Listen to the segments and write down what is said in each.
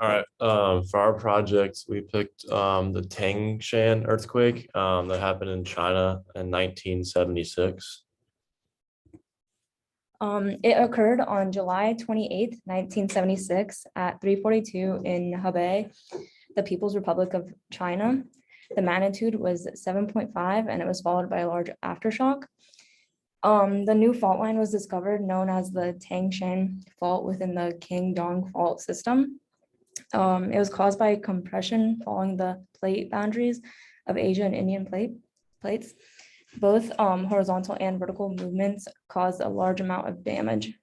All right. For our project, we picked the Tangshan earthquake that happened in China in 1976. It occurred on July 28th, 1976 at 3:42 in Hebei, the People's Republic of China. The magnitude was 7.5 and it was followed by a large aftershock. The new fault line was discovered known as the Tangshan Fault within the Qingdong Fault system. It was caused by compression following the plate boundaries of Asia and Indian plates. Both horizontal and vertical movements caused a large amount of damage.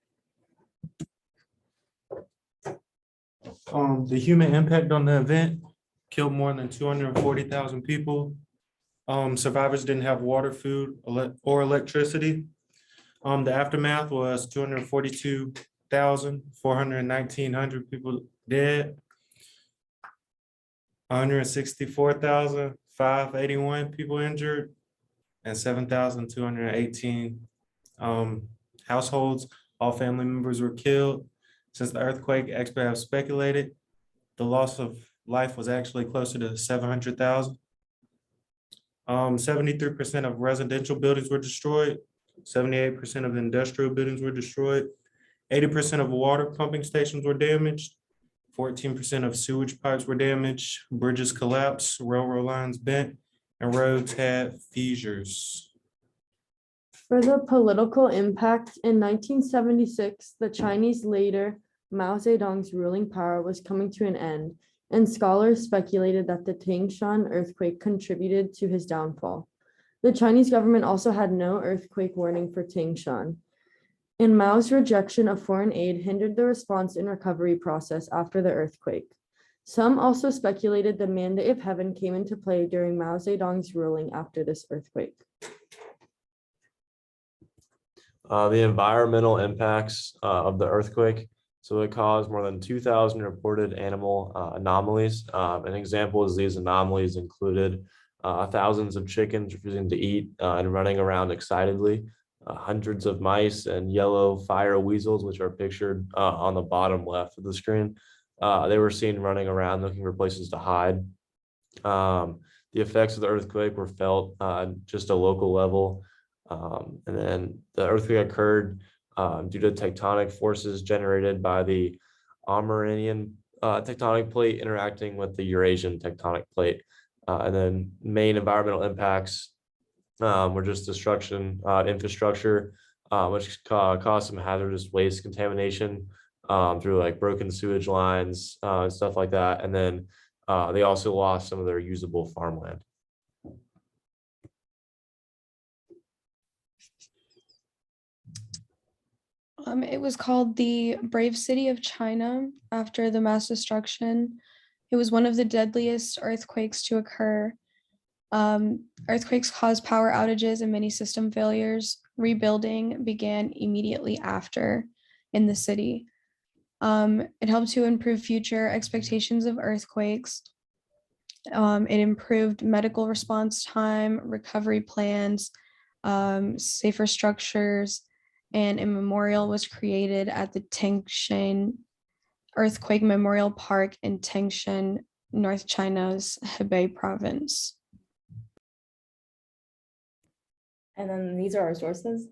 The human impact on the event killed more than 240,000 people. Survivors didn't have water, food, or electricity. The aftermath was 242,419 people dead, 164,581 people injured, and 7,218 households. All family members were killed. Since the earthquake, experts have speculated the loss of life was actually closer to 700,000. 73% of residential buildings were destroyed. 78% of industrial buildings were destroyed. 80% of water pumping stations were damaged. 14% of sewage pipes were damaged. Bridges collapsed, railroad lines bent, and roads had fissures. For the political impact, in 1976, the Chinese leader Mao Zedong's ruling power was coming to an end, and scholars speculated that the Tangshan earthquake contributed to his downfall. The Chinese government also had no earthquake warning for Tangshan. And Mao's rejection of foreign aid hindered the response and recovery process after the earthquake. Some also speculated the mandate of heaven came into play during Mao Zedong's ruling after this earthquake. The environmental impacts of the earthquake. So it caused more than 2,000 reported animal anomalies. An example is these anomalies included thousands of chickens refusing to eat and running around excitedly, hundreds of mice and yellow fire weasels, which are pictured on the bottom left of the screen. They were seen running around looking for places to hide. The effects of the earthquake were felt just a local level. And then the earthquake occurred due to tectonic forces generated by the Armenian tectonic plate interacting with the Eurasian tectonic plate. And then main environmental impacts were just destruction, infrastructure, which caused some hazardous waste contamination through like broken sewage lines and stuff like that. And then they also lost some of their usable farmland. It was called the Brave City of China after the mass destruction. It was one of the deadliest earthquakes to occur. Earthquakes caused power outages and many system failures. Rebuilding began immediately after in the city. It helped to improve future expectations of earthquakes. It improved medical response time, recovery plans, safer structures, and a memorial was created at the Tangshan Earthquake Memorial Park in Tangshan, North China's Hebei province. And then these are our sources.